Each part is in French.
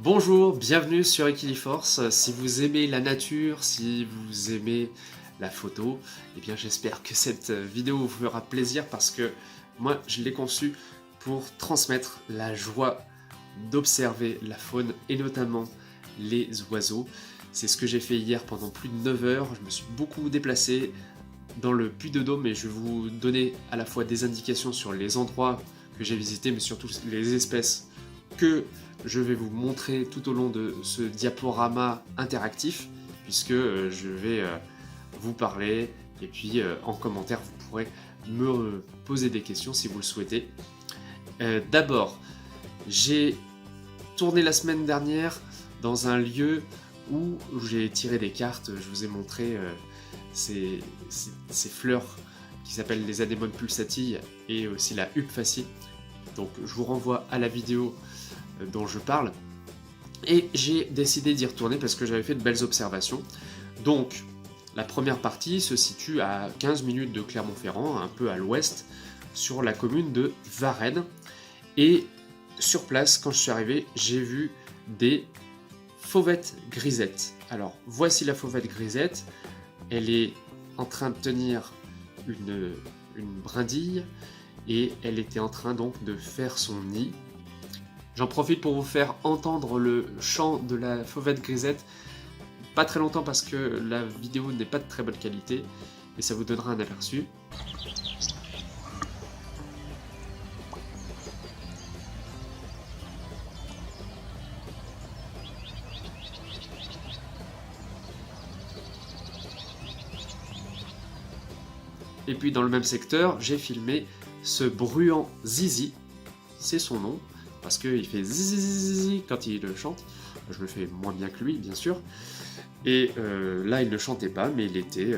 Bonjour, bienvenue sur Equiliforce. Si vous aimez la nature, si vous aimez la photo, eh bien j'espère que cette vidéo vous fera plaisir parce que moi je l'ai conçue pour transmettre la joie d'observer la faune et notamment les oiseaux. C'est ce que j'ai fait hier pendant plus de 9 heures. Je me suis beaucoup déplacé dans le Puy-de-Dôme et je vais vous donner à la fois des indications sur les endroits que j'ai visités mais surtout les espèces que je vais vous montrer tout au long de ce diaporama interactif, puisque je vais vous parler, et puis en commentaire vous pourrez me poser des questions si vous le souhaitez. D'abord, j'ai tourné la semaine dernière dans un lieu où j'ai tiré des cartes, je vous ai montré ces fleurs qui s'appellent les anémones pulsatilles et aussi la huppe facile. Donc je vous renvoie à la vidéo dont je parle. Et j'ai décidé d'y retourner parce que j'avais fait de belles observations. Donc la première partie se situe à 15 minutes de Clermont-Ferrand, un peu à l'ouest, sur la commune de Varennes. Et sur place, quand je suis arrivé, j'ai vu des fauvettes grisettes. Alors voici la fauvette grisette. Elle est en train de tenir une brindille et elle était en train donc de faire son nid. J'en profite pour vous faire entendre le chant de la fauvette grisette. Pas très longtemps parce que la vidéo n'est pas de très bonne qualité, mais ça vous donnera un aperçu. Et puis dans le même secteur, j'ai filmé ce bruant zizi, c'est son nom, parce qu'il fait zizi quand il chante. Je le fais moins bien que lui, bien sûr. Et là, il ne chantait pas, mais il était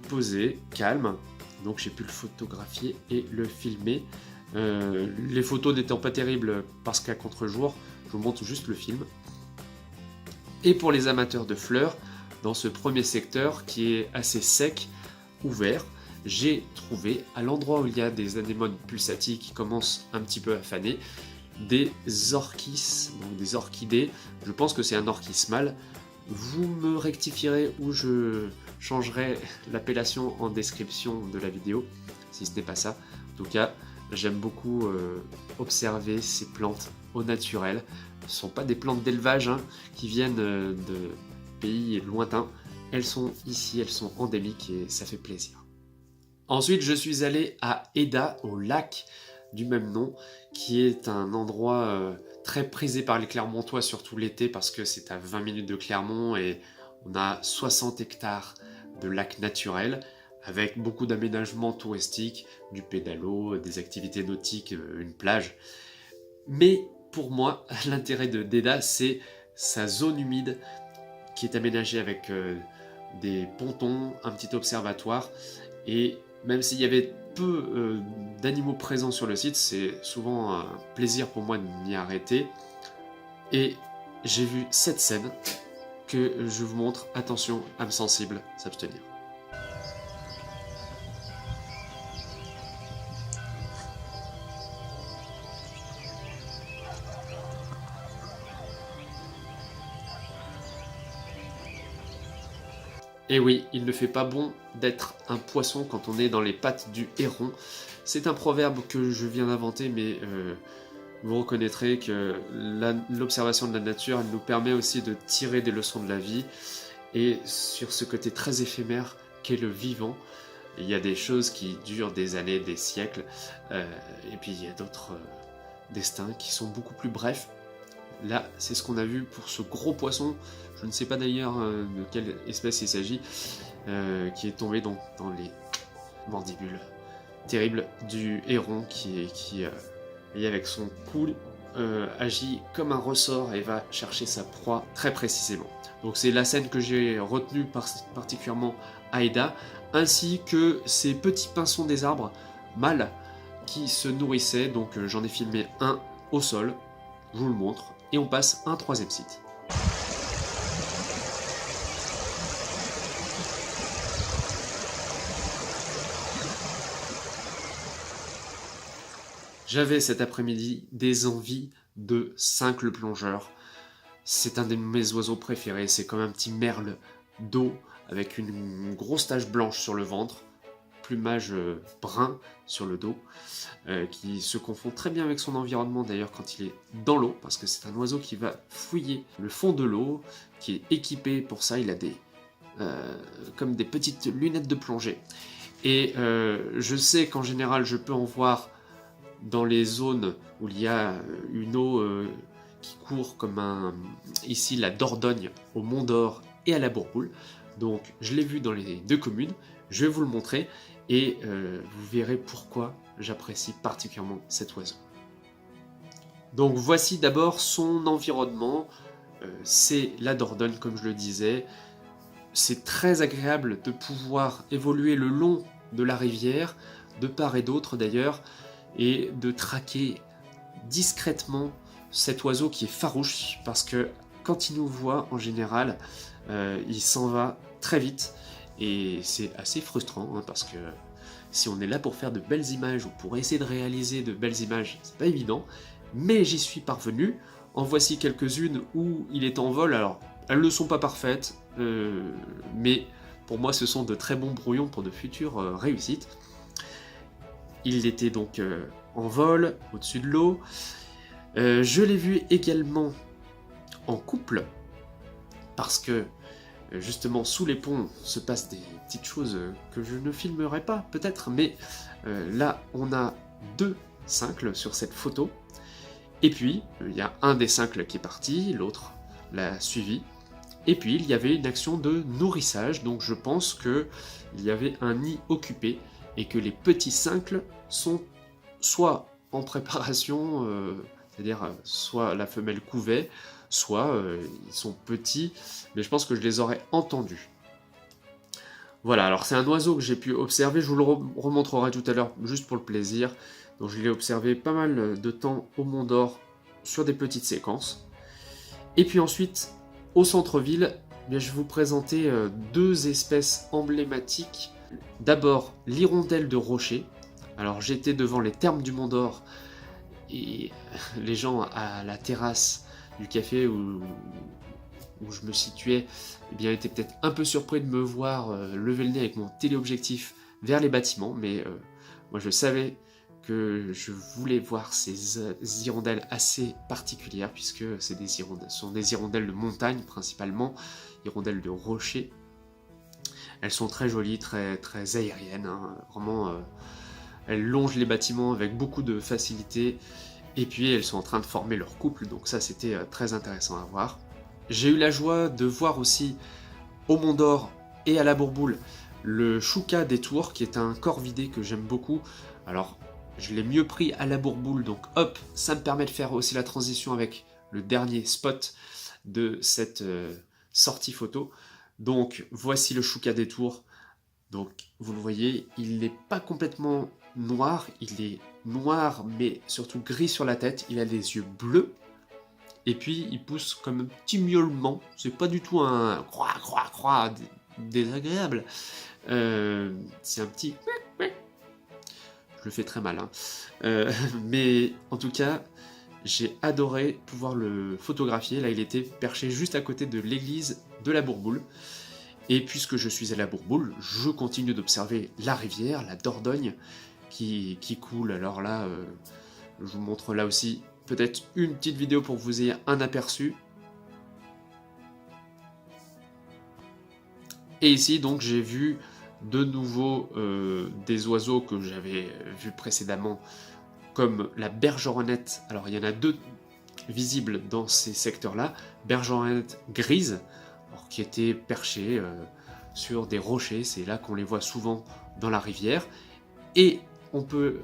posé, calme. Donc j'ai pu le photographier et le filmer. Les photos n'étant pas terribles parce qu'à contre-jour, je vous montre juste le film. Et pour les amateurs de fleurs, dans ce premier secteur qui est assez sec, ouvert, j'ai trouvé, à l'endroit où il y a des anémones pulsatilles qui commencent un petit peu à faner, des orchis, donc des orchidées. Je pense que c'est un orchis mâle. Vous me rectifierez ou je changerai l'appellation en description de la vidéo, si ce n'est pas ça. En tout cas, j'aime beaucoup observer ces plantes au naturel. Ce ne sont pas des plantes d'élevage qui viennent de pays lointains. Elles sont ici, elles sont endémiques et ça fait plaisir. Ensuite, je suis allé à Eda, au lac du même nom, qui est un endroit très prisé par les Clermontois, surtout l'été, parce que c'est à 20 minutes de Clermont et on a 60 hectares de lacs naturels, avec beaucoup d'aménagements touristiques, du pédalo, des activités nautiques, une plage. Mais pour moi, l'intérêt de Eda, c'est sa zone humide qui est aménagée avec des pontons, un petit observatoire, et même s'il y avait peu d'animaux présents sur le site, c'est souvent un plaisir pour moi de m'y arrêter. Et j'ai vu cette scène que je vous montre. Attention, âme sensible, s'abstenir. Et oui, il ne fait pas bon d'être un poisson quand on est dans les pattes du héron. C'est un proverbe que je viens d'inventer, mais vous reconnaîtrez que l'observation de la nature, elle nous permet aussi de tirer des leçons de la vie. Et sur ce côté très éphémère qu'est le vivant, il y a des choses qui durent des années, des siècles. Et puis il y a d'autres destins qui sont beaucoup plus brefs. Là, c'est ce qu'on a vu pour ce gros poisson. Je ne sais pas d'ailleurs de quelle espèce il s'agit, qui est tombé donc dans les mandibules terribles du héron qui et avec son cou agit comme un ressort et va chercher sa proie très précisément. Donc c'est la scène que j'ai retenue particulièrement à Eda, ainsi que ces petits pinsons des arbres mâles qui se nourrissaient. Donc j'en ai filmé un au sol, je vous le montre, et on passe à un troisième site. J'avais cet après-midi des envies de 5 le plongeur. c'est un de mes oiseaux préférés, c'est comme un petit merle d'eau avec une grosse tache blanche sur le ventre, plumage brun sur le dos, qui se confond très bien avec son environnement d'ailleurs quand il est dans l'eau, parce que c'est un oiseau qui va fouiller le fond de l'eau, qui est équipé pour ça, il a comme des petites lunettes de plongée. Et je sais qu'en général je peux en voir dans les zones où il y a une eau qui court comme ici la Dordogne au Mont d'Or et à la Bourboule. Donc je l'ai vu dans les deux communes, je vais vous le montrer et vous verrez pourquoi j'apprécie particulièrement cet oiseau. Donc voici d'abord son environnement, c'est la Dordogne comme je le disais. C'est très agréable de pouvoir évoluer le long de la rivière, de part et d'autre d'ailleurs, et de traquer discrètement cet oiseau qui est farouche, parce que quand il nous voit en général, il s'en va très vite, et c'est assez frustrant, hein, parce que si on est là pour faire de belles images, ou pour essayer de réaliser de belles images, c'est pas évident, mais j'y suis parvenu. En voici quelques-unes où il est en vol, alors elles ne sont pas parfaites, mais pour moi ce sont de très bons brouillons pour de futures réussites. Il était donc en vol, au-dessus de l'eau. Je l'ai vu également en couple, parce que justement sous les ponts se passent des petites choses que je ne filmerai pas peut-être, mais là on a 2 cincles sur cette photo, et puis il y a un des cincles qui est parti, l'autre l'a suivi, et puis il y avait une action de nourrissage, donc je pense qu'il y avait un nid occupé, et que les petits cincles sont soit en préparation, c'est-à-dire soit la femelle couvait, soit ils sont petits, mais je pense que je les aurais entendus. Voilà, alors c'est un oiseau que j'ai pu observer, je vous le remontrerai tout à l'heure juste pour le plaisir. Donc je l'ai observé pas mal de temps au Mont d'Or sur des petites séquences. Et puis ensuite, au centre-ville, je vais vous présenter 2 espèces emblématiques. D'abord, l'hirondelle de rocher. Alors j'étais devant les thermes du Mont d'Or et les gens à la terrasse du café où je me situais eh bien, étaient peut-être un peu surpris de me voir lever le nez avec mon téléobjectif vers les bâtiments, mais moi je savais que je voulais voir ces hirondelles assez particulières, puisque ce sont des hirondelles de montagne principalement, hirondelles de rocher. Elles sont très jolies, très, très aériennes, hein, vraiment, elles longent les bâtiments avec beaucoup de facilité, et puis elles sont en train de former leur couple, donc ça c'était très intéressant à voir. J'ai eu la joie de voir aussi au Mont d'Or et à la Bourboule le chouca des Tours, qui est un corvidé que j'aime beaucoup. Alors je l'ai mieux pris à la Bourboule, donc hop, ça me permet de faire aussi la transition avec le dernier spot de cette sortie photo. Donc voici le chouca des Tours. Donc vous le voyez, il n'est pas complètement noir, il est noir mais surtout gris sur la tête, il a les yeux bleus, et puis il pousse comme un petit miaulement, c'est pas du tout un croix désagréable, c'est un petit... Je le fais très mal, hein. Mais en tout cas, j'ai adoré pouvoir le photographier. Là, il était perché juste à côté de l'église de la Bourboule. Et puisque je suis à la Bourboule, je continue d'observer la rivière, la Dordogne, qui coule. Alors là, je vous montre là aussi peut-être une petite vidéo pour que vous ayez un aperçu. Et ici, donc, j'ai vu de nouveau des oiseaux que j'avais vus précédemment, comme la bergeronnette. Alors il y en a 2 visibles dans ces secteurs-là, bergeronnette grise, alors, qui étaient perchées sur des rochers, c'est là qu'on les voit souvent dans la rivière, et on peut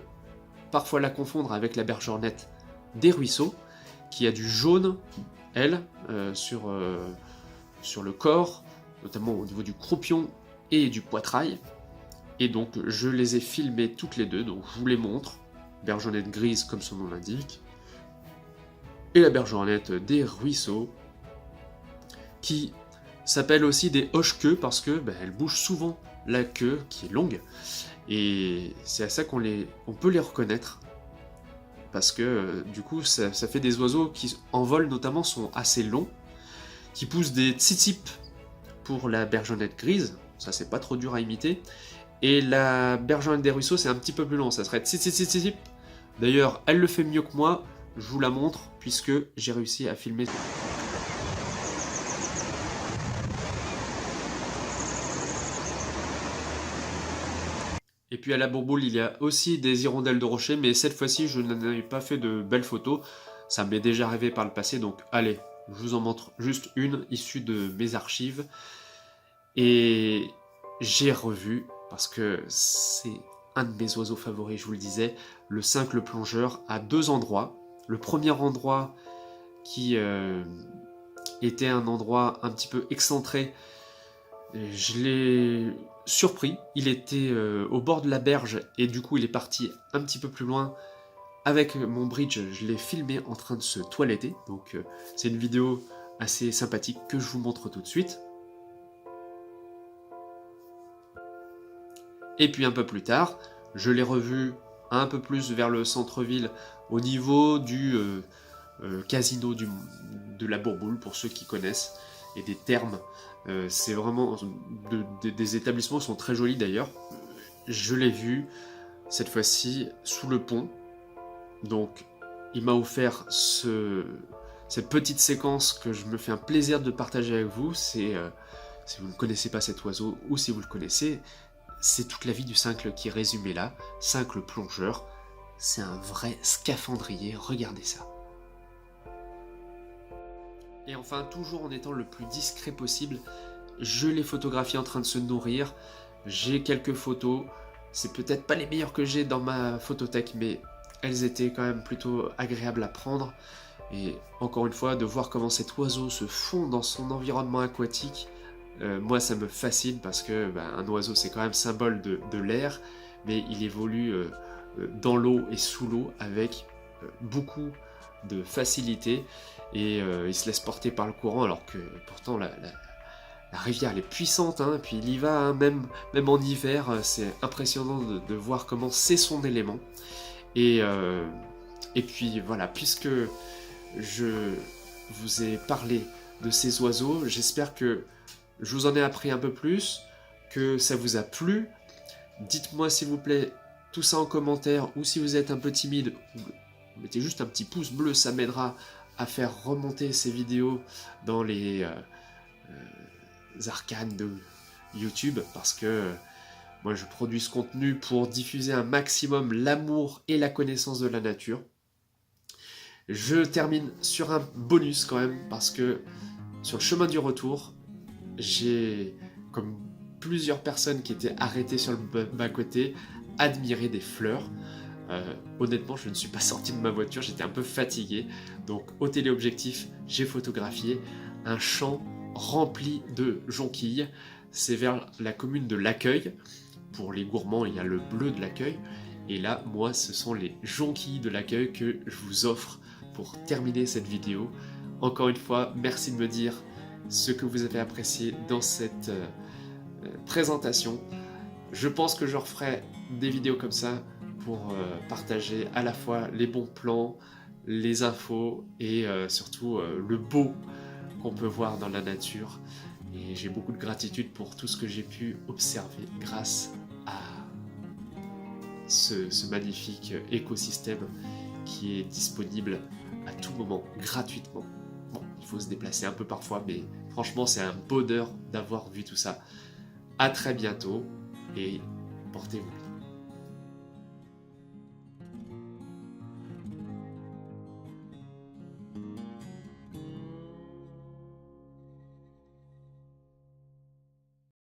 parfois la confondre avec la bergeronnette des ruisseaux, qui a du jaune, elle, sur le corps, notamment au niveau du croupion et du poitrail, et donc je les ai filmées toutes les 2, donc je vous les montre. Bergeronnette grise comme son nom l'indique, et la bergeronnette des ruisseaux, qui s'appelle aussi des hoche-queues parce que elles bougent souvent la queue qui est longue, et c'est à ça qu'on peut les reconnaître, parce que du coup ça fait des oiseaux qui en vol notamment sont assez longs, qui pousse des tsitsip pour la bergonnette grise, ça c'est pas trop dur à imiter, et la bergonnette des ruisseaux c'est un petit peu plus long, ça serait tsitsip. D'ailleurs, elle le fait mieux que moi, je vous la montre, puisque j'ai réussi à filmer. Et puis à la Bourboule, il y a aussi des hirondelles de rocher, mais cette fois-ci, je n'en avais pas fait de belles photos. Ça m'est déjà arrivé par le passé, donc allez, je vous en montre juste une issue de mes archives. Et j'ai revu, parce que c'est un de mes oiseaux favoris, je vous le disais, le cincle plongeur à 2 endroits. Le premier endroit qui était un endroit un petit peu excentré, je l'ai surpris, il était au bord de la berge et du coup il est parti un petit peu plus loin. Avec mon bridge, je l'ai filmé en train de se toiletter, donc c'est une vidéo assez sympathique que je vous montre tout de suite. Et puis un peu plus tard, je l'ai revu un peu plus vers le centre-ville, au niveau du casino de la Bourboule, pour ceux qui connaissent, et des thermes. C'est vraiment des établissements qui sont très jolis d'ailleurs. Je l'ai vu cette fois-ci sous le pont, donc il m'a offert cette petite séquence que je me fais un plaisir de partager avec vous. Si vous ne connaissez pas cet oiseau, ou si vous le connaissez, c'est toute la vie du cincle qui est résumée là. Cincle plongeur, c'est un vrai scaphandrier, regardez ça. Et enfin, toujours en étant le plus discret possible, je l'ai photographié en train de se nourrir. J'ai quelques photos, c'est peut-être pas les meilleures que j'ai dans ma photothèque, mais elles étaient quand même plutôt agréables à prendre. Et encore une fois, de voir comment cet oiseau se fond dans son environnement aquatique, moi ça me fascine, parce que un oiseau c'est quand même symbole de l'air, mais il évolue dans l'eau et sous l'eau avec beaucoup de facilité, et il se laisse porter par le courant, alors que pourtant la rivière elle est puissante, hein, puis il y va, hein, même en hiver, c'est impressionnant de voir comment c'est son élément. Et puis voilà, puisque je vous ai parlé de ces oiseaux, j'espère que je vous en ai appris un peu plus, que ça vous a plu. Dites-moi s'il vous plaît tout ça en commentaire, ou si vous êtes un peu timide, mettez juste un petit pouce bleu, ça m'aidera à faire remonter ces vidéos dans les arcanes de YouTube, parce que moi je produis ce contenu pour diffuser un maximum l'amour et la connaissance de la nature. Je termine sur un bonus quand même, parce que sur le chemin du retour, j'ai, comme plusieurs personnes qui étaient arrêtées sur le bas-côté, admiré des fleurs. Honnêtement, je ne suis pas sorti de ma voiture, j'étais un peu fatigué. Donc au téléobjectif, j'ai photographié un champ rempli de jonquilles. C'est vers la commune de l'Accueil. Pour les gourmands, il y a le bleu de l'Accueil. Et là, moi, ce sont les jonquilles de l'Accueil que je vous offre pour terminer cette vidéo. Encore une fois, merci de me dire ce que vous avez apprécié dans cette présentation. Je pense que je referai des vidéos comme ça pour partager à la fois les bons plans, les infos et surtout le beau qu'on peut voir dans la nature. Et j'ai beaucoup de gratitude pour tout ce que j'ai pu observer grâce à ce magnifique écosystème qui est disponible à tout moment, gratuitement. Bon, il faut se déplacer un peu parfois, mais franchement, c'est un bonheur d'avoir vu tout ça. À très bientôt et portez-vous bien.